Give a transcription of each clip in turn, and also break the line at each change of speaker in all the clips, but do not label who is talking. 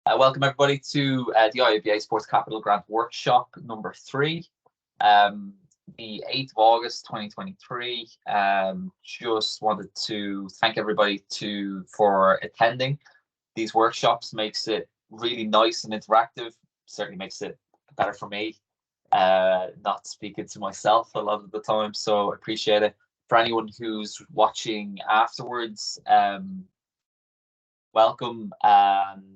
Welcome everybody to the IABA Sports Capital Grant Workshop number 3, the 8th of August 2023. Just wanted to thank everybody for attending these workshops. Makes it really nice and interactive. Certainly makes it better for me, not speaking to myself a lot of the time. So I appreciate it. For anyone who's watching afterwards, welcome. And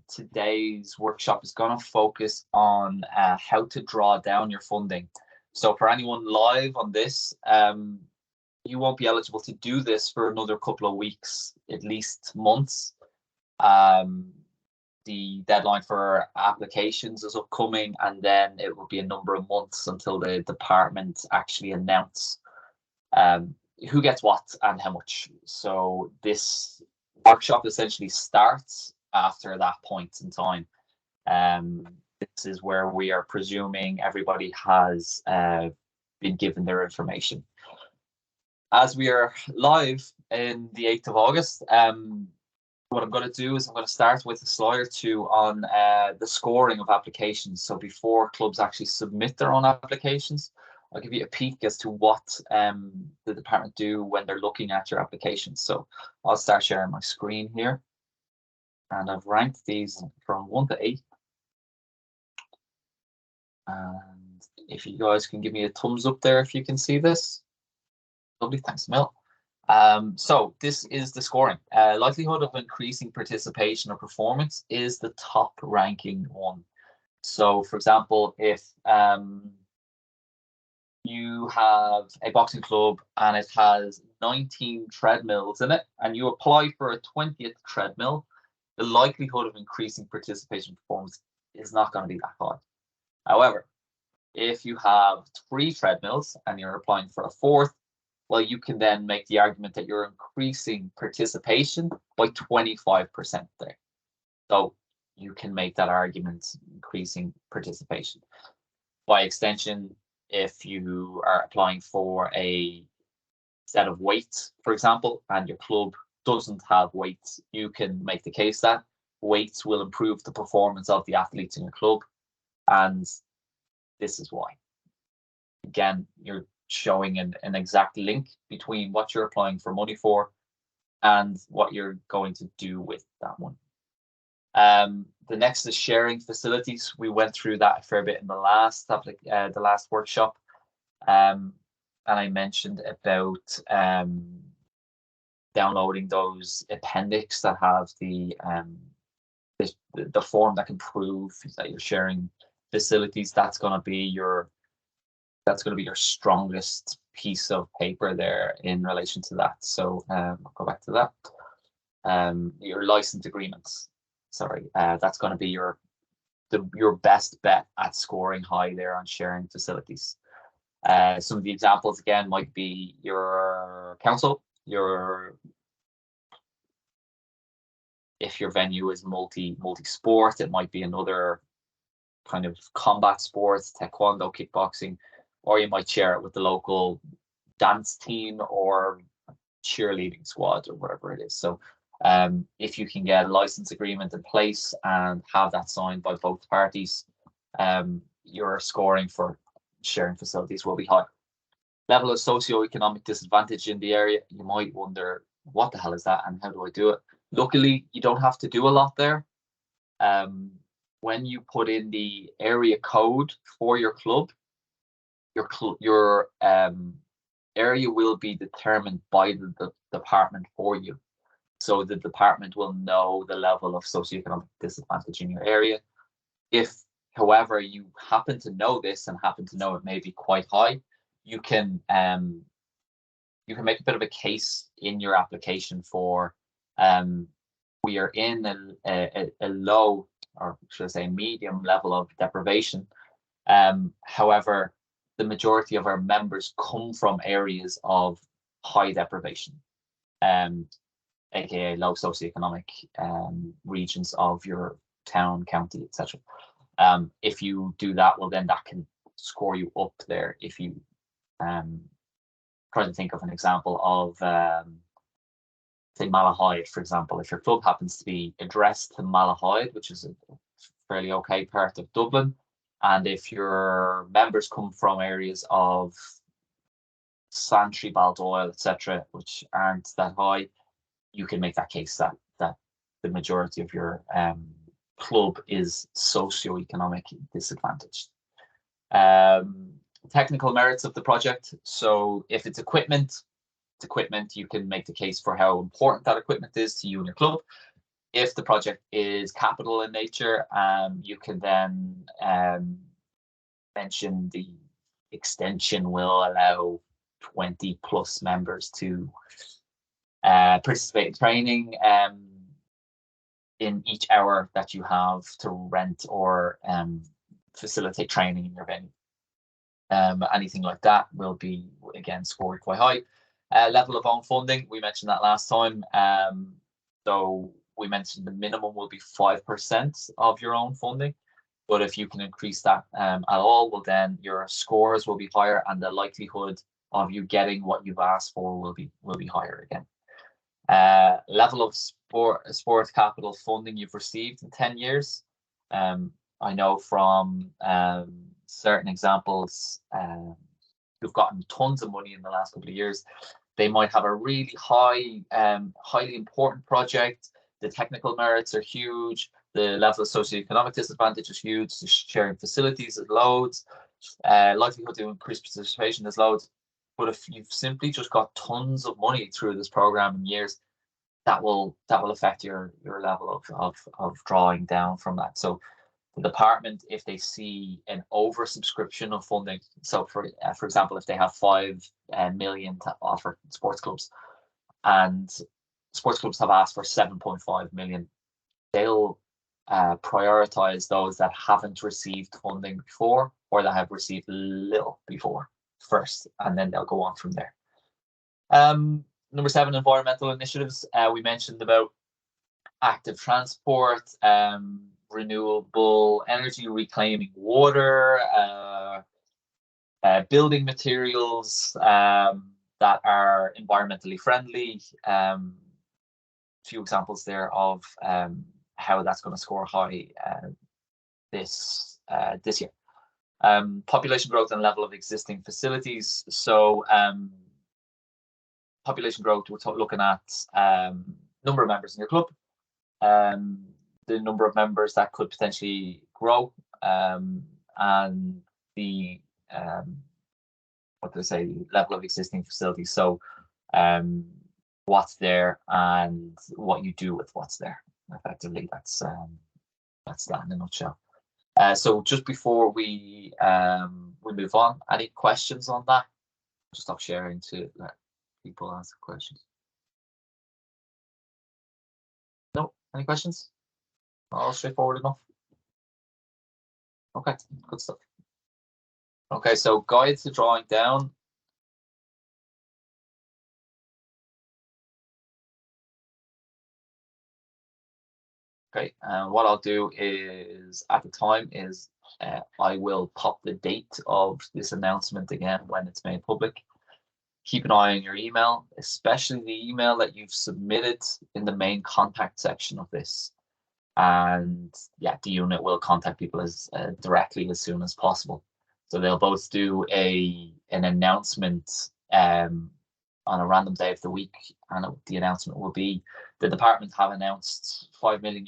today's workshop is going to focus on how to draw down your funding. So for anyone live on this, you won't be eligible to do this for another couple of weeks, at least months. The deadline for applications is upcoming, and then it will be a number of months until the department actually announce who gets what and how much. So this workshop essentially starts after that point in time. This is where we are presuming everybody has been given their information. As we are live in the 8th of August, what I'm going to do is I'm going to start with a slide or two on the scoring of applications. So before clubs actually submit their own applications, I'll give you a peek as to what the department do when they're looking at your applications. So I'll start sharing my screen here. And I've ranked these from 1 to 8. And if you guys can give me a thumbs up there if you can see this. Lovely, thanks, Mel. So this is the scoring. Likelihood of increasing participation or performance is the top ranking one. So for example, if you have a boxing club and it has 19 treadmills in it, and you apply for a 20th treadmill, the likelihood of increasing participation performance is not going to be that high. However, if you have 3 treadmills and you're applying for a 4th, well, you can then make the argument that you're increasing participation by 25% there. So you can make that argument increasing participation. By extension, if you are applying for a set of weights, for example, and your club doesn't have weights, you can make the case that weights will improve the performance of the athletes in your club. And this is why. Again, you're showing an exact link between what you're applying for money for and what you're going to do with that one. The next is sharing facilities. We went through that a fair bit in the last workshop, and I mentioned about downloading those appendix that have the form that can prove that you're sharing facilities. That's going to be your strongest piece of paper there in relation to that. So I'll go back to that. Your license agreements. Sorry, that's going to be your best bet at scoring high there on sharing facilities. Some of the examples again might be your council, if your venue is multi-sport, it might be another kind of combat sports, taekwondo, kickboxing, or you might share it with the local dance team or cheerleading squad or whatever it is. So if you can get a license agreement in place and have that signed by both parties, your scoring for sharing facilities will be high. Level of socioeconomic disadvantage in the area, you might wonder, what the hell is that and how do I do it? Luckily, you don't have to do a lot there. When you put in the area code for your club, your area will be determined by the department for you. So the department will know the level of socioeconomic disadvantage in your area. If, however, you happen to know this and happen to know it may be quite high, you can make a bit of a case in your application for we are in a low, or should I say medium level of deprivation. However, the majority of our members come from areas of high deprivation, aka low socioeconomic regions of your town, county, etc. If you do that, well, then that can score you up there. If you try to think of an example of say Malahide, for example, if your club happens to be addressed to Malahide, which is a fairly okay part of Dublin, and if your members come from areas of Santry, Baldoyle, etc., which aren't that high, you can make that case that the majority of your club is socioeconomic disadvantaged. Technical merits of the project. So if it's equipment, you can make the case for how important that equipment is to you and your club. If the project is capital in nature, you can then mention the extension will allow 20 plus members to participate in training in each hour that you have to rent or facilitate training in your venue. Anything like that will be, again, scored quite high. Level of own funding, we mentioned that last time. So we mentioned the minimum will be 5% of your own funding. But if you can increase that at all, well, then your scores will be higher and the likelihood of you getting what you've asked for will be higher again. Level of sports capital funding you've received in 10 years. I know from certain examples who've gotten tons of money in the last couple of years. They might have a really high, highly important project. The technical merits are huge. The level of socioeconomic disadvantage is huge. The sharing facilities is loads. Likelihood to increase participation is loads. But if you've simply just got tons of money through this program in years, that will affect your level of drawing down from that. So the department, if they see an oversubscription of funding, so for example, if they have 5 million to offer sports clubs, and sports clubs have asked for 7.5 million, they'll prioritize those that haven't received funding before or that have received little before first, and then they'll go on from there. Number 7, environmental initiatives. We mentioned about active transport, renewable energy, reclaiming water, building materials that are environmentally friendly. Few examples there of how that's going to score high this year. Population growth and level of existing facilities. So population growth, we're looking at number of members in your club, the number of members that could potentially grow, and the level of existing facilities. So what's there and what you do with what's there. Effectively, that's that in a nutshell. So just before we move on, any questions on that? Just stop sharing to let people ask questions. No, any questions? All straightforward enough. Okay, good stuff. Okay, so guides to drawing down. Okay, what I'll do is at the time is I will pop the date of this announcement again when it's made public. Keep an eye on your email, especially the email that you've submitted in the main contact section of this. And yeah, the unit will contact people as directly as soon as possible. So they'll both do an announcement on a random day of the week, and the announcement will be the department have announced €5 million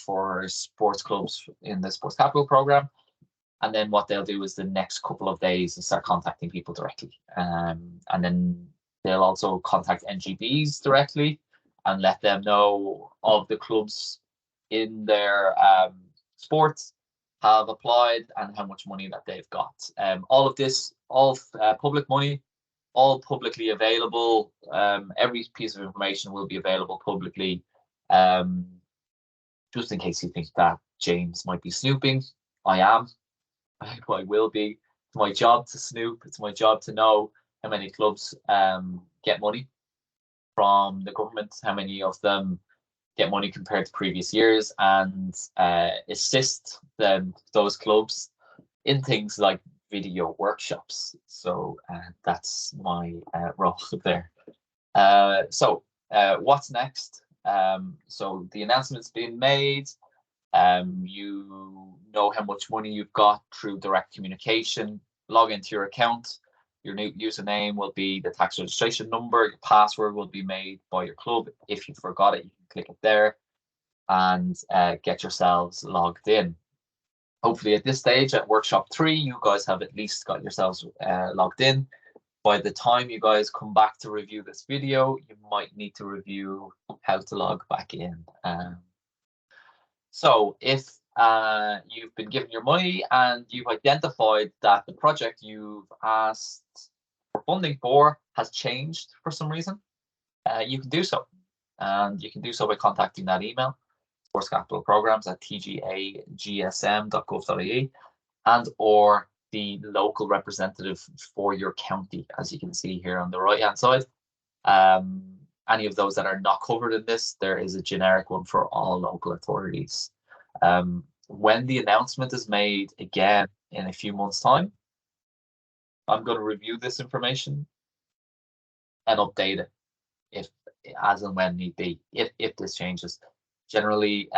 for sports clubs in the sports capital program. And then what they'll do is the next couple of days is start contacting people directly. And then they'll also contact NGBs directly and let them know of the clubs in their sports have applied and how much money that they've got. All of this, all public money, all publicly available. Every piece of information will be available publicly. Just in case you think that James might be snooping, I am. I will be. It's my job to snoop. It's my job to know how many clubs get money from the government, how many of them get money compared to previous years, and assist those clubs in things like video workshops. So that's my role there. So What's next? So the announcement's been made. You know how much money you've got through direct communication. Log into your account. Your new username will be the tax registration number. Your password will be made by your club. If you forgot it, you can click it there and get yourselves logged in. Hopefully at this stage, at workshop 3, you guys have at least got yourselves logged in. By the time you guys come back to review this video, you might need to review how to log back in. So if you've been given your money and you've identified that the project you've asked for funding for has changed for some reason, you can do so. And you can do so by contacting that email, sportscapitalprograms@tgagsm.gov.ie, and or the local representative for your county, as you can see here on the right-hand side. Any of those that are not covered in this, there is a generic one for all local authorities. When the announcement is made again in a few months' time, I'm going to review this information and update it if, as and when need be, if this changes. Generally,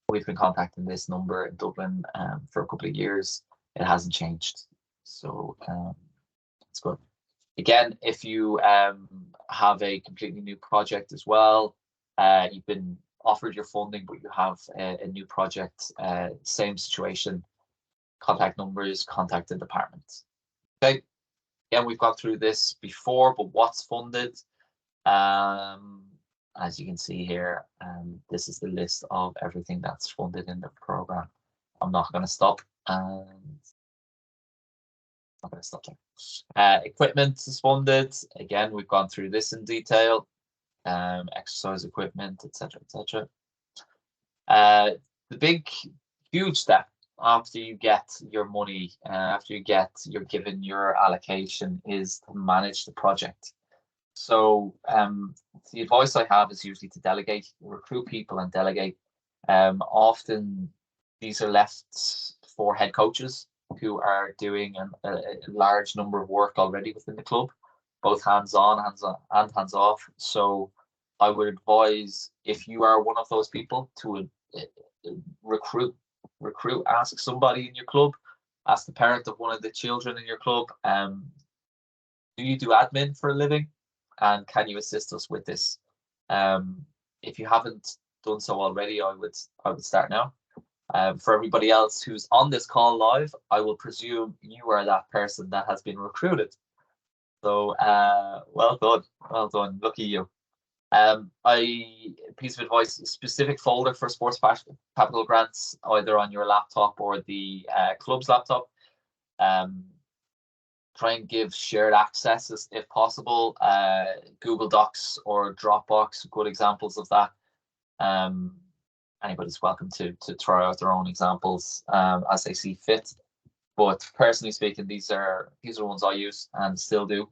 we've been contacting this number in Dublin for a couple of years. It hasn't changed, so it's good. Again, if you have a completely new project as well, you've been offered your funding, but you have a new project, same situation, contact numbers, contact the department. Okay, again, we've gone through this before, but what's funded? As you can see here, this is the list of everything that's funded in the program. I'm not going to stop. I'm not going to stop there. Equipment is funded. Again, we've gone through this in detail. Exercise equipment, etc., etc. The big, huge step after you get your money, after you're given your allocation, is to manage the project. So the advice I have is usually to delegate, recruit people and delegate. Often these are left for head coaches who are doing a large number of work already within the club, both hands-on and hands-off. So I would advise, if you are one of those people, to recruit, ask somebody in your club, ask the parent of one of the children in your club, do you do admin for a living? And can you assist us with this? If you haven't done so already, I would start now. For everybody else who's on this call live, I will presume you are that person that has been recruited. So well done, lucky you. Piece of advice: specific folder for sports capital grants, either on your laptop or the club's laptop. Try and give shared access if possible. Google Docs or Dropbox, good examples of that. Anybody's welcome to try out their own examples as they see fit. But personally speaking, these are ones I use and still do.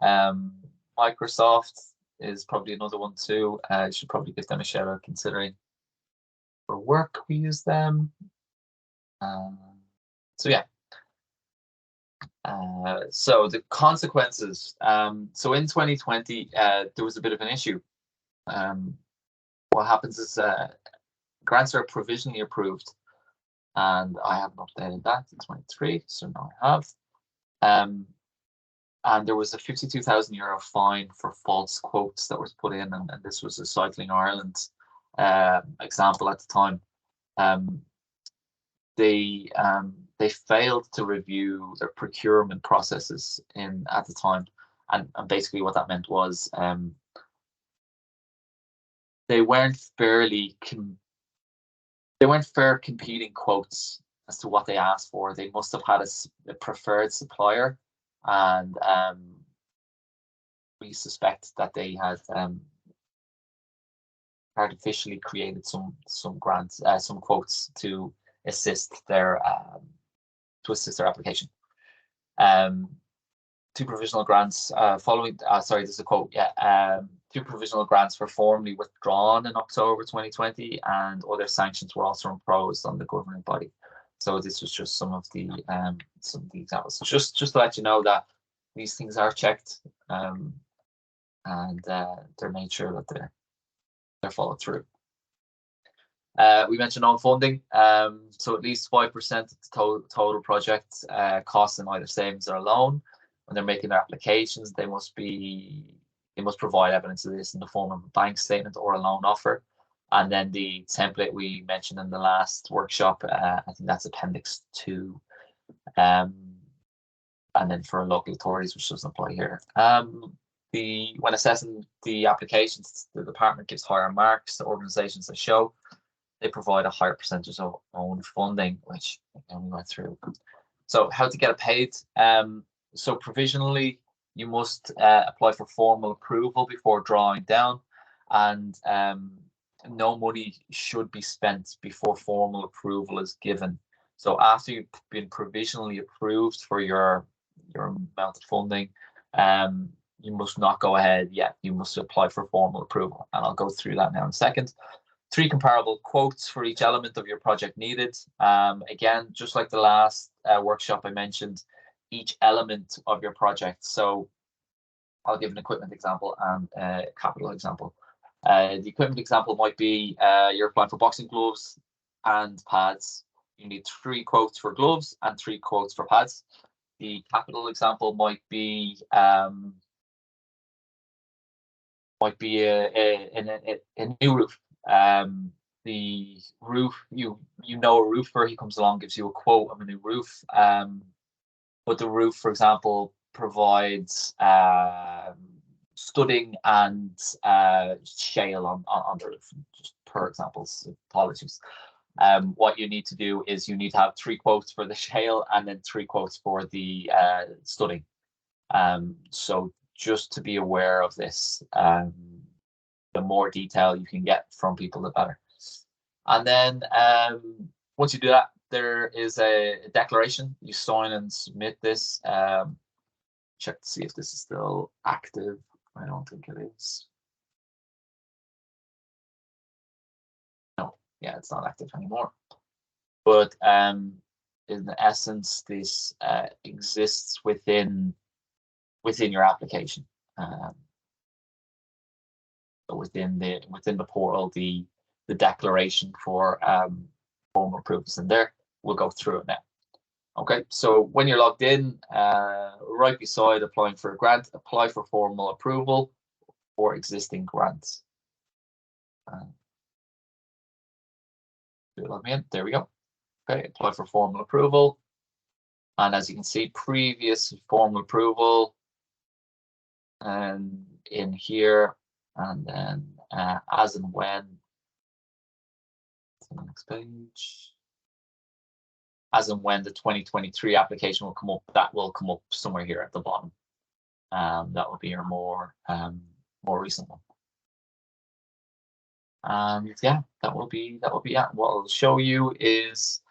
Microsoft is probably another one too. You should probably give them a shout out, considering for work we use them. So yeah. So the consequences. So in 2020, there was a bit of an issue. What happens is grants are provisionally approved, and I haven't updated that in 23, so now I have. And there was a €52,000 fine for false quotes that was put in, and this was a Cycling Ireland example at the time. They failed to review their procurement processes at the time, and basically what that meant was they weren't fair competing quotes as to what they asked for. They must have had a preferred supplier, and we suspect that they had artificially created some grants, some quotes to assist their application. Two provisional grants following. Sorry, this is a quote. Yeah. Two provisional grants were formally withdrawn in October 2020, and other sanctions were also imposed on the governing body. So this was just some of the examples. So just to let you know that these things are checked. and they're made sure that they're followed through. We mentioned on funding, so at least 5% of the total project costs them either savings or a loan. When they're making their applications, they must provide evidence of this in the form of a bank statement or a loan offer. And then the template we mentioned in the last workshop, I think that's Appendix 2. And then for local authorities, which doesn't apply here. When assessing the applications, the department gives higher marks to organisations that show they provide a higher percentage of own funding, which again we went through. So how to get it paid? So provisionally, you must apply for formal approval before drawing down, and no money should be spent before formal approval is given. So after you've been provisionally approved for your amount of funding, you must not go ahead yet. You must apply for formal approval, and I'll go through that now in a second. 3 comparable quotes for each element of your project needed. Again, just like the last workshop I mentioned, each element of your project. So I'll give an equipment example and a capital example. The equipment example might be you're applying for boxing gloves and pads. You need 3 quotes for gloves and 3 quotes for pads. The capital example might be a new roof. The roof, you know a roofer, he comes along, gives you a quote of a new roof, but the roof, for example, provides studding and shale on the roof, just per examples, apologies. What you need to do is you need to have 3 quotes for the shale and then 3 quotes for the studding. So just to be aware of this, the more detail you can get from people, the better. And then once you do that, there is a declaration. You sign and submit this. Check to see if this is still active. I don't think it is. No, yeah, it's not active anymore. But in essence, this exists within your application. So within the portal, the declaration for formal approval is in there. We'll go through it now. Okay, so when you're logged in, right beside applying for a grant, apply for formal approval for existing grants. Log me in. There we go. Okay, apply for formal approval. And as you can see, previous formal approval and in here, and then as and when. The next page. As and when the 2023 application will come up, that will come up somewhere here at the bottom. That will be your more recent one. And yeah, that will be it. What I'll show you is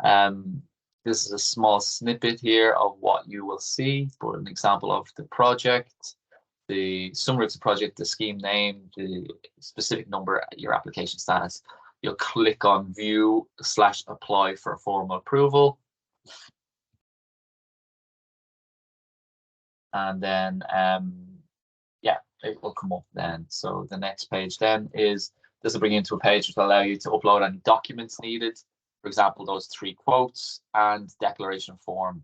this is a small snippet here of what you will see, but an example of the project, the summary of the project, the scheme name, the specific number, your application status. You'll click on view / apply for formal approval. And then, yeah, it will come up then. So the next page then is, this will bring you into a page which will allow you to upload any documents needed. For example, those 3 quotes and declaration form.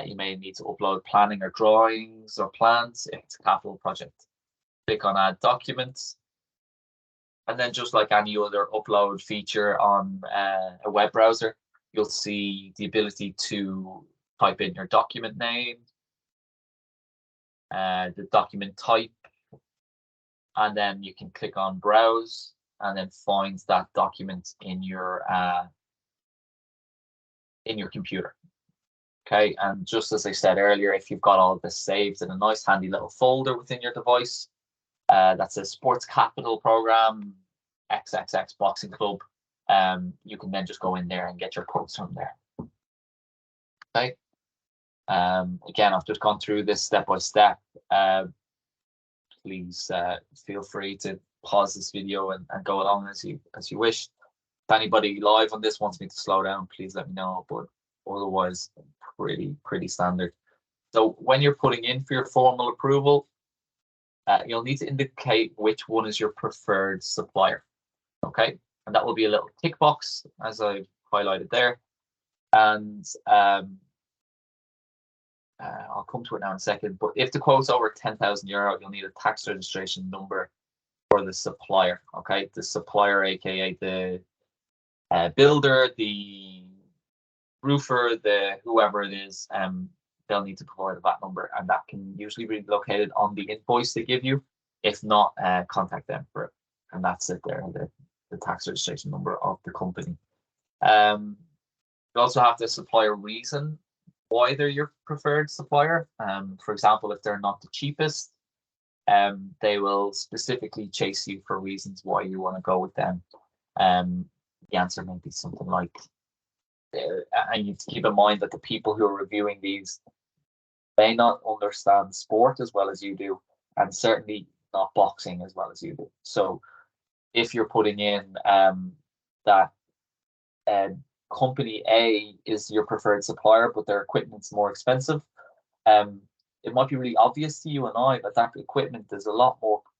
You may need to upload planning or drawings or plans if it's a capital project. Click on add documents. And then just like any other upload feature on a web browser, you'll see the ability to type in your document name, the document type, and then you can click on browse and then find that document in your computer. Okay, and just as I said earlier, if you've got all of this saved in a nice handy little folder within your device, that says Sports Capital Program, XXX Boxing Club, you can then just go in there and get your quotes from there. Okay. Again, I've just gone through this step by step. Please feel free to pause this video and go along as you wish. If anybody live on this wants me to slow down, please let me know. But otherwise, pretty standard. So when you're putting in for your formal approval, you'll need to indicate which one is your preferred supplier. Okay, and that will be a little tick box as I highlighted there. And I'll come to it now in a second. But if the quote's over €10,000, you'll need a tax registration number for the supplier. Okay, the supplier, aka the builder, the roofer, the whoever it is, they'll need to provide a VAT number, and that can usually be located on the invoice they give you. If not, contact them for it, and that's it there, the tax registration number of the company. You also have the supplier reason why they're your preferred supplier. For example, if they're not the cheapest, they will specifically chase you for reasons why you want to go with them. The answer may be something like, and you have to keep in mind that the people who are reviewing these may not understand sport as well as you do, and certainly not boxing as well as you do. So if you're putting in that company A is your preferred supplier, but their equipment's more expensive, it might be really obvious to you and I that that equipment is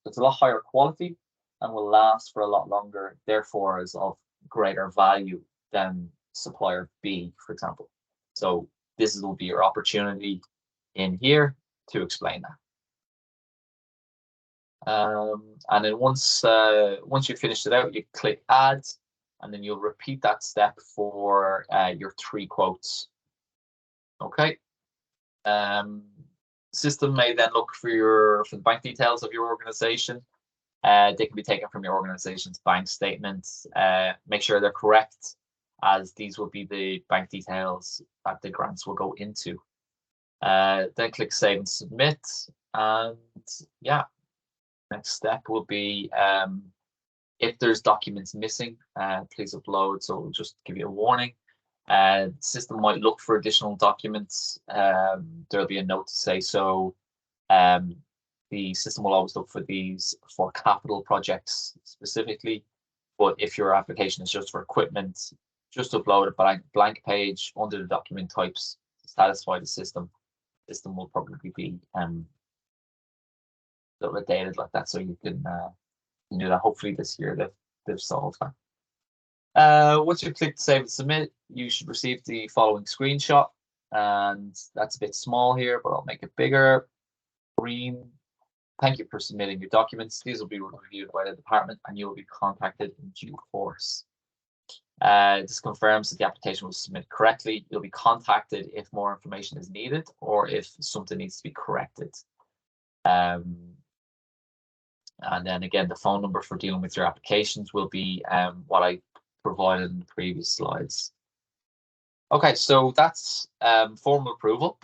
it's a lot higher quality and will last for a lot longer, therefore is of greater value than supplier B, for example. So this will be your opportunity in here to explain that. And then once you've finished it out, you click add, and then you'll repeat that step for your 3 quotes. Okay. System may then look for the bank details of your organization. They can be taken from your organization's bank statements. Make sure they're correct, as these will be the bank details that the grants will go into. Then click save and submit, and yeah, next step will be if there's documents missing, please upload. So we'll just give you a warning. The system might look for additional documents. There'll be a note to say so. The system will always look for these for capital projects specifically, but if your application is just for equipment, just upload a blank page under the document types to satisfy the system. The system will probably be a little bit dated like that, so you can do that. Hopefully this year they've solved that. Once you click save and submit, you should receive the following screenshot, and that's a bit small here, but I'll make it bigger. Green. Thank you for submitting your documents. These will be reviewed by the department, and you will be contacted in due course. This confirms that the application was submitted correctly. You'll be contacted if more information is needed or if something needs to be corrected. And then again, the phone number for dealing with your applications will be what I provided in the previous slides. Okay, so that's formal approval,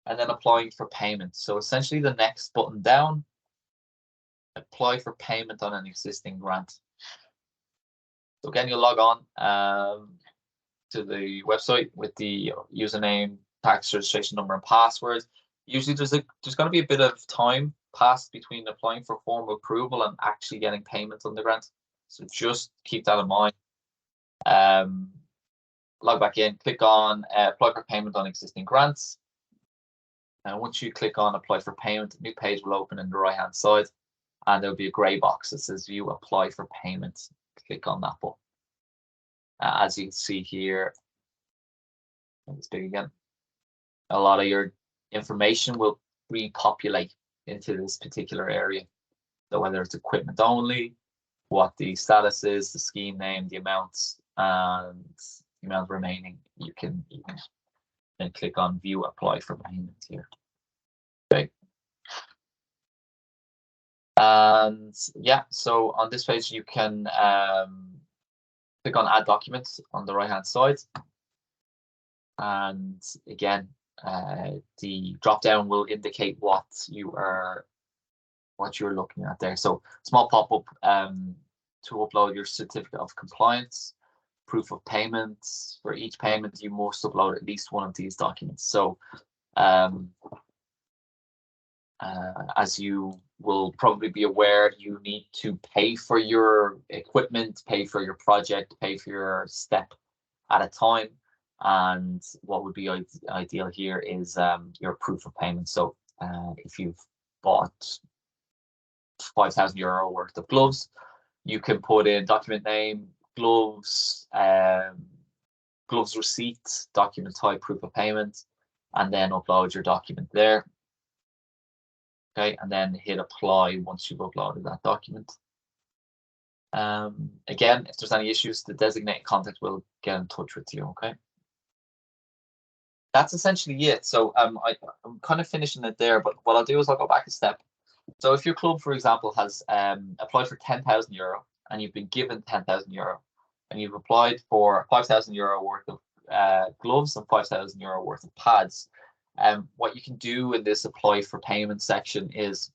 and then applying for payment. So essentially the next button down, apply for payment on an existing grant. So again, you'll log on to the website with the username, tax registration number, and password. Usually there's going to be a bit of time passed between applying for formal approval and actually getting payment on the grant. So just keep that in mind. Log back in, click on apply for payment on existing grants. And once you click on apply for payment, a new page will open in the right hand side, and there'll be a gray box that says view apply for payment. Click on that button. As you can see here, it's big again. A lot of your information will repopulate into this particular area. So whether it's equipment only, what the status is, the scheme name, the amounts, and the amount remaining, you can then click on view apply for payment here. Okay. And yeah, so on this page you can click on add documents on the right hand side, and again the drop down will indicate what you're looking at there. So small pop-up to upload your certificate of compliance, proof of payments. For each payment you must upload at least one of these documents. So as you will probably be aware, you need to pay for your equipment, pay for your project, pay for your step at a time. And what would be ideal here is your proof of payment. So if you've bought €5,000 worth of gloves. You can put in document name, gloves, gloves receipt, document type, proof of payment, and then upload your document there. Okay, and then hit apply once you've uploaded that document. Again, if there's any issues, the designated contact will get in touch with you. Okay, that's essentially it. So I'm kind of finishing it there, but what I'll do is I'll go back a step. So if your club, for example, has applied for €10,000 and you've been given €10,000, and you've applied for €5,000 worth of gloves and €5,000 worth of pads, what you can do in this apply for payment section is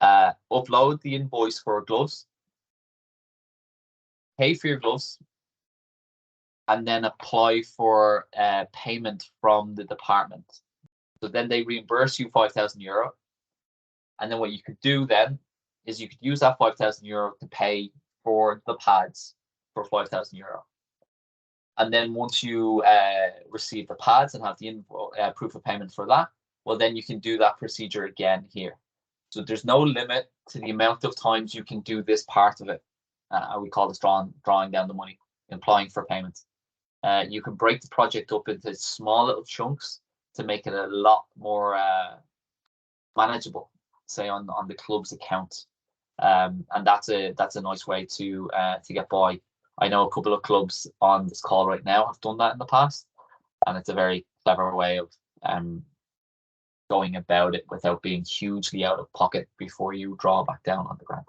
upload the invoice for gloves, pay for your gloves, and then apply for payment from the department. So then they reimburse you €5,000. And then what you could do then is you could use that €5,000 to pay for the pads for €5,000. And then once you receive the pads and have the proof of payment for that, well, then you can do that procedure again here. So there's no limit to the amount of times you can do this part of it. We call this drawing down the money, applying for payments. You can break the project up into small little chunks to make it a lot more manageable, say on the club's account, and that's a nice way to get by. I know a couple of clubs on this call right now have done that in the past, and it's a very clever way of going about it without being hugely out of pocket before you draw back down on the grant.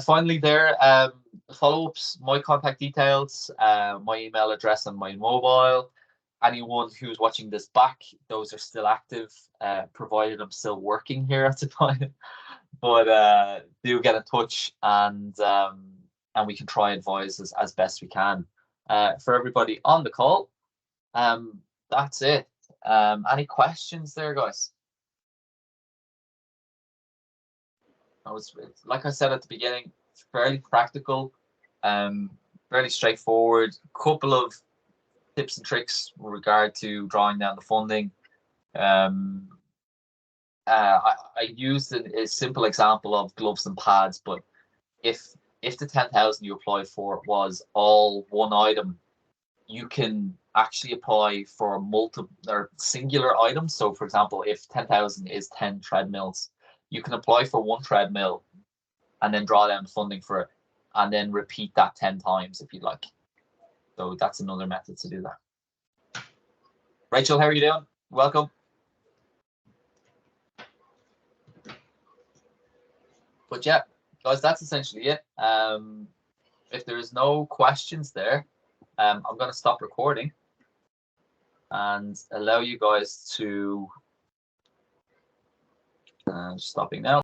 Finally there, follow-ups, my contact details, my email address and my mobile. Anyone who's watching this back, those are still active, provided I'm still working here at the time. But do get in touch, and we can try advise as best we can. For everybody on the call, that's it. Any questions there, guys? It's like I said at the beginning, it's fairly practical, fairly straightforward. Couple of tips and tricks with regard to drawing down the funding. I used a simple example of gloves and pads, but if the 10,000 you applied for was all one item, you can actually apply for multiple or singular items. So for example, if 10,000 is 10 treadmills, you can apply for one treadmill and then draw down funding for it, and then repeat that 10 times if you'd like. So that's another method to do that. Rachel, how are you doing? Welcome. But yeah, guys, that's essentially it. If there's no questions there, I'm going to stop recording and allow you guys to stopping now.